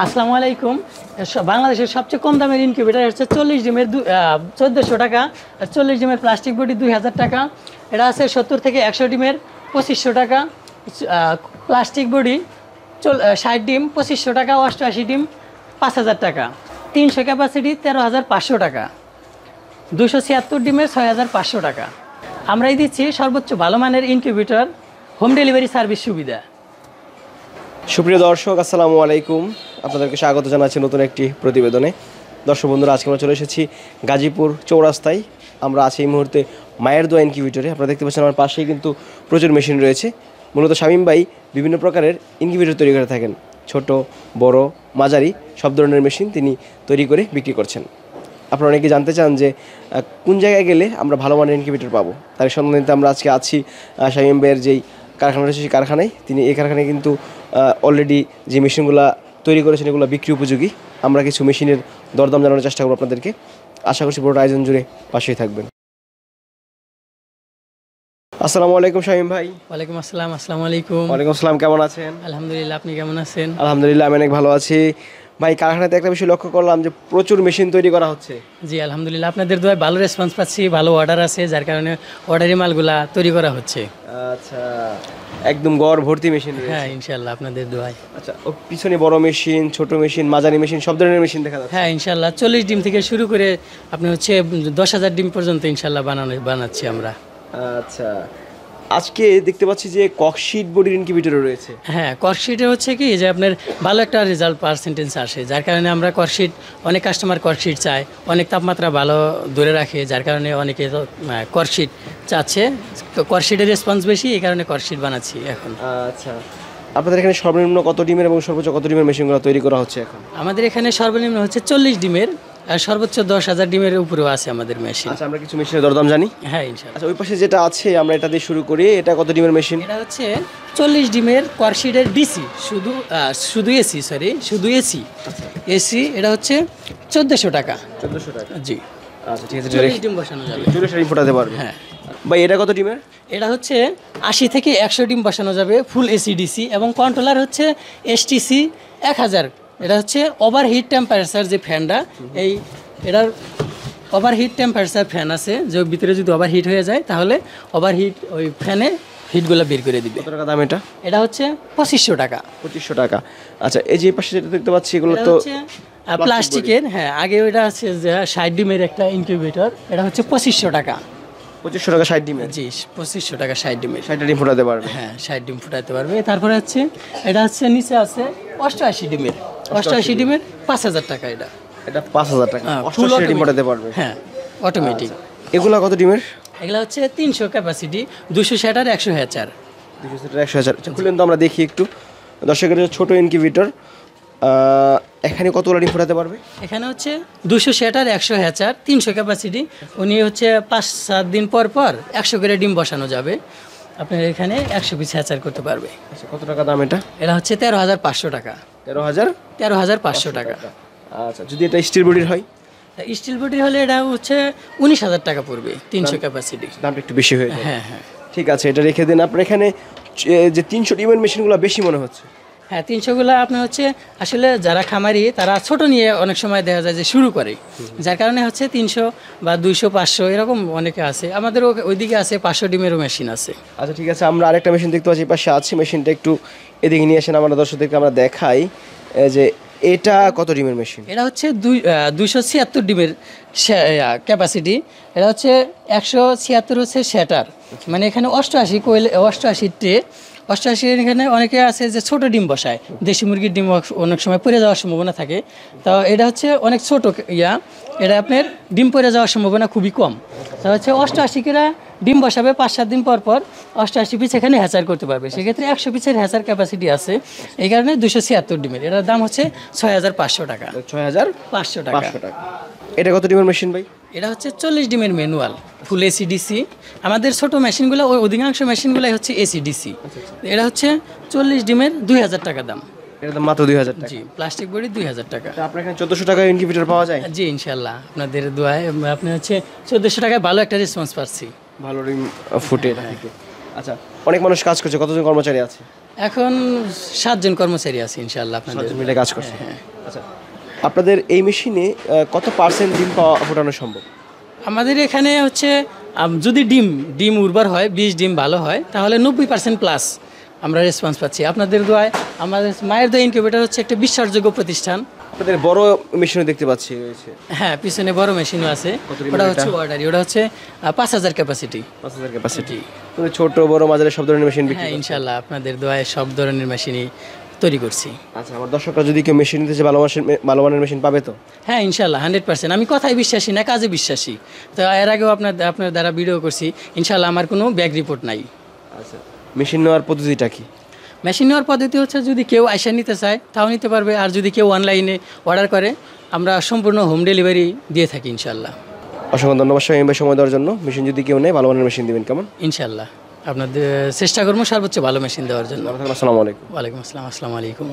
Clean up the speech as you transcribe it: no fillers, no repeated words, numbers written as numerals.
আসসালামু আলাইকুম। বাংলাদেশের সবচেয়ে কম দামের ইনকিউবেটার হচ্ছে 40 ডিমের 1400 টাকা, আর 40 ডিমের প্লাস্টিক বডি 2000 টাকা। এটা আছে 70 থেকে 100 ডিমের 2500 টাকা, প্লাস্টিক বডি 60 ডিম 2500 টাকা, 88 ডিম 5000 টাকা, 300 ক্যাপাসিটি 13,500 টাকা, 276 ডিমের 6500 টাকা। আমরাই দিচ্ছি সর্বোচ্চ ভালো মানের ইনকিউবেটর, হোম ডেলিভারি সার্ভিস সুবিধা। সুপ্রিয় দর্শক, আসসালামু আলাইকুম। আপনাদেরকে স্বাগত জানাচ্ছি নতুন একটি প্রতিবেদনে। দর্শক বন্ধুরা, আজকে আমরা চলে এসেছি গাজীপুর চৌরাস্তায়। আমরা আছি এই মুহূর্তে মায়ের দোয়া ইনকিউবেটরে। আপনারা দেখতে পাচ্ছেন আমার পাশেই কিন্তু প্রচুর মেশিন রয়েছে। মূলত শামীম ভাই বিভিন্ন প্রকারের ইনকিউবেটর তৈরি করে থাকেন, ছোট, বড়, মাঝারি সব ধরনের মেশিন তিনি তৈরি করে বিক্রি করছেন। আপনারা অনেকে জানতে চান যে কোন জায়গায় গেলে আমরা ভালো মানের ইনকিউবেটর পাবো। তার সন্ধান নিতে আমরা আজকে আছি শামীম ভাইয়ের যেই কারখানা রয়েছে সেই কারখানায়। তিনি এই কারখানায় কিন্তু অলরেডি যে মেশিনগুলো তৈরি করেছেন এগুলো বিক্রি উপযোগী। আমরা কিছু মেশিনের দরদাম জানানোর চেষ্টা করবো আপনাদেরকে। আশা করছি পুরো আয়োজন জুড়ে পাশেই থাকবেন। আসসালামু আলাইকুম শামীম ভাই। ওয়ালাইকুম আসসালাম। আসসালামু আলাইকুম। ওয়ালাইকুম আসসালাম, কেমন আছেন? আলহামদুলিল্লাহ, আপনি কেমন আছেন? আলহামদুলিল্লাহ, আমি অনেক ভালো আছি। ভাই, কারখানাতে একটা বিষয় লক্ষ্য করলাম যে প্রচুর মেশিন তৈরি করা হচ্ছে। জি আলহামদুলিল্লাহ, আপনাদের দোয়ায় ভালো রেসপন্স পাচ্ছি, ভালো অর্ডার আছে, যার কারণে অর্ডারি মালগুলা তৈরি করা হচ্ছে। আচ্ছা, একদম গড় ভর্তি মেশিন। হ্যাঁ ইনশাল্লাহ, আপনাদের দোয়ায়। আচ্ছা, ও পিছনে বড় মেশিন, ছোট মেশিন, মাঝারি মেশিন সব ধরনের মেশিন দেখা যাচ্ছে। হ্যাঁ ইনশাল্লাহ, 40 ডিম থেকে শুরু করে আপনি হচ্ছে 10,000 ডিম পর্যন্ত ইনশাল্লাহ বানাচ্ছি আমরা। আচ্ছা, আজকে দেখতে পাচ্ছি যে ককশিট বডির ইনকিউবেটরও রয়েছে। হ্যাঁ, কর্কশিটে হচ্ছে কি যে আপনার ভালো একটা রেজাল্ট পার্সেন্টেজ আসে, যার কারণে আমরা কর্কশিট, অনেক কাস্টমার কর্কশিট চায়, অনেক তাপমাত্রা ভালো ধরে রাখে, যার কারণে অনেকে কর্কশিট চাচ্ছে। কর্কশিটের রেসপন্স বেশি, এই কারণে কর্কশিট বানাচ্ছি এখন। আচ্ছা, আপনাদের এখানে সর্বনিম্ন কত ডিমের এবং সর্বোচ্চ কত ডিমের মেশিনগুলো তৈরি করা হচ্ছে এখন? আমাদের এখানে সর্বনিম্ন হচ্ছে 40 ডিমের, আর সর্বোচ্চ 10,000 ডিমের উপরেও আছে আমাদের মেশিন। আচ্ছা, আমরা কিছু মেশিনের দরদাম জানি। হ্যাঁ ইনশাআল্লাহ। আচ্ছা, ওই পাশে যেটা আছে আমরা এটা দিয়ে শুরু করি। এটা কত ডিমের মেশিন? এটা হচ্ছে 40 ডিমের কর্কশিটের ডিসি, শুধু এসি। এসি এটা হচ্ছে 1400 টাকা। 1400 টাকা। জি। আচ্ছা ঠিক আছে, 40 ডিম বসানো যাবে। 40 ডিম ফোটাতে পারবে। হ্যাঁ ভাই, এটা কত ডিমের? এটা হচ্ছে 80 থেকে 100 ডিম বসানো যাবে, ফুল এসি ডিসি, এবং কন্ট্রোলার হচ্ছে এসটিসি 1000। এটা হচ্ছে ওভারহিট টেম্পারেচার যে ফ্যানটা, এটার ওভারহিট টেম্পারেচার ফ্যান আছে, যে ভিতরে যদি ওভারহিট হয়ে যায় তাহলে ওভারহিট ওই ফ্যানে হিটগুলো বের করে দিবে। কত টাকা দাম এটা? এটা হচ্ছে 2500 টাকা। 2500 টাকা। আচ্ছা, এই যে পাশে যেটা দেখতে পাচ্ছি এগুলো তো প্লাস্টিকের। হ্যাঁ, আগে ওইটা আছে যে 60 ডিমের একটা ইনকিউবেটর, এটা হচ্ছে 2500 টাকা। 2500 টাকা 60 ডিমের? জি, 2500 টাকা 60 ডিমের। 60টা ডিম ফোটাতে পারবে? হ্যাঁ, 60 ডিম ফুটাতে পারবে। তারপরে হচ্ছে এটা হচ্ছে নিচে আছে 88 ডিমের। 88 ডিমের 5000 টাকা। এটা 5000 টাকা। ফুল 88 ডিম ফোটাতে পারবে? হ্যাঁ, অটোমেটিক। এগুলা কত ডিমের? এগুলা হচ্ছে 300 ক্যাপাসিটি, 260 আর 100 হ্যাচার। 200 আর 100 আচ্ছা, খুলেন তো আমরা দেখি একটু। দর্শকের ছোট ইনকিউবেটর, এখানে কতগুলো ডিম ফোটাতে পারবে? এখানে হচ্ছে 260 আর 100 হ্যাচার, 300 ক্যাপাসিটি। উনি হচ্ছে 5-7 দিন পর 100 করে ডিম বসানো যাবে। আপনার এখানে 100 পিস হ্যাচার করতে পারবে। আচ্ছা, কত টাকা দাম এটা? এটা হচ্ছে 13,500 টাকা। 13,500 টাকা। আচ্ছা, যদি এটা স্টিল বডির হয়? স্টিল বডি হলে এটা হচ্ছে 19,000 টাকা পড়বে, 300 ক্যাপাসিটি। দামটা একটু বেশি হয়ে যায়। হ্যাঁ হ্যাঁ, ঠিক আছে, এটা রেখে দিন। আপনার এখানে যে 300 ডিমের মেশিনগুলো বেশি মনে হচ্ছে। হ্যাঁ, 300গুলো আপনার হচ্ছে আসলে যারা খামারি তারা ছোট নিয়ে অনেক সময় দেখা যায় যে শুরু করে, যার কারণে হচ্ছে 300 বা 200, 500 এরকম অনেকে আছে। আমাদের ওইদিকে আছে 500 ডিমেরও মেশিন আছে। আচ্ছা ঠিক আছে, আমরা আরেকটা মেশিন দেখতে পাচ্ছি পাশে আছে। মেশিনটা একটু এদিকে নিয়ে আসেন, আমরা দর্শকদেরকে আমরা দেখাই যে এটা কত ডিমের মেশিন। এটা হচ্ছে 276 ডিমের ক্যাপাসিটি। এটা হচ্ছে 176 হচ্ছে শ্যাটার, মানে এখানে 88 কোয়েল, 88 ট্রে। 88 এখানে অনেকে আছে যে ছোট ডিম বসায়, দেশি মুরগির ডিম অনেক সময় পড়ে যাওয়ার সম্ভাবনা থাকে। তো এটা হচ্ছে অনেক ছোট এটা আপনার ডিম পড়ে যাওয়ার সম্ভাবনা খুবই কম। তা হচ্ছে 88 কিরা ডিম বসাবে 5-7 দিন পর 88 পিস এখানে হ্যাচার করতে পারবে। সেক্ষেত্রে 100 পিসের হ্যাচার ক্যাপাসিটি আছে, এই কারণে 276 ডিমের। এটার দাম হচ্ছে 6,500 টাকা। 6,500 টাকা। এটা কত ডিমের মেশিন ভাই? এটা হচ্ছে 40 ডিমের ম্যানুয়াল, ফুল এসি ডিসি। আমাদের ছোট মেশিনগুলো, অধিকাংশ মেশিনগুলোই হচ্ছে এসি ডিসি। এটা হচ্ছে 40 ডিমের 2,000 টাকা দাম। এটা দাম মাত্র 2,000 টাকা? জি, প্লাস্টিক বডি 2,000 টাকা। আপনার এখানে 1400 টাকা ইনকিউবেটর পাওয়া যায়? জি ইনশাল্লাহ, আপনাদের দোয়ায় আপনি হচ্ছে 1400 টাকায় ভালো একটা রেসপন্স পাচ্ছি। ভালো ডিম ফুটে। আচ্ছা, অনেক মানুষ কাজ করছে, কতজন কর্মচারী আছে? এখন 7 জন কর্মচারী আছে ইনশাআল্লাহ আপনাদের। 7 জন মিলে কাজ করছে। আচ্ছা, আপনাদের এই মেশিনে কত পার্সেন্ট ডিম ফোটানো সম্ভব? আমাদের এখানে হচ্ছে যদি ডিম উর্বর হয়, 20 ডিম ভালো হয়, তাহলে 90% প্লাস আমরা রেসপন্স পাচ্ছি আপনাদের দোয়ায়। আমাদের মায়ের দোয়া ইনকিউবেটর হচ্ছে একটা বিশ্বাসযোগ্য প্রতিষ্ঠান। আপনাদের বড় মেশিনও দেখতে পাচ্ছি রয়েছে। হ্যাঁ, পিছনে বড় মেশিনও আছে, ওটা হচ্ছে অর্ডারি, ওটা হচ্ছে 5000 ক্যাপাসিটি। 5000 ক্যাপাসিটি। তবে ছোট বড় মাঝারি সব ধরনের মেশিন বিক্রি হ্যাঁ, করেন? ইনশাআল্লাহ আপনাদের দোয়ায় সব ধরনের মেশিনই তৈরি করছি। আচ্ছা, আমার দর্শকরা যদি কেউ মেশিন নিতে চায়, ভালো মানের মেশিন পাবে তো? হ্যাঁ, ইনশাআল্লাহ 100%। আমি কথায় বিশ্বাসী না, কাজে বিশ্বাসী। তো এর আগেও আপনার দ্বারা ভিডিও করছি, ইনশাআল্লাহ আমার কোনো ব্যাক রিপোর্ট নাই। আচ্ছা, মেশিন নেওয়ার পদ্ধতিটা কি? মেশিন নেওয়ার পদ্ধতি হচ্ছে যদি কেউ আইসা নিতে চায় তাও নিতে পারবে, আর যদি কেউ অনলাইনে অর্ডার করে আমরা সম্পূর্ণ হোম ডেলিভারি দিয়ে থাকি ইনশাআল্লাহ। অসংখ্য ধন্যবাদ শামীম ভাই সময় দেওয়ার জন্য। মেশিন যদি কেউ নেয় ভালো মানের মেশিন দিবেন কেমন? ইনশাআল্লাহ আপনাদের চেষ্টা করবো সর্বোচ্চ ভালো মেশিন দেওয়ার জন্য। আসসালামু আলাইকুম। ওয়ালাইকুম আসসালাম। আসসালামু আলাইকুম।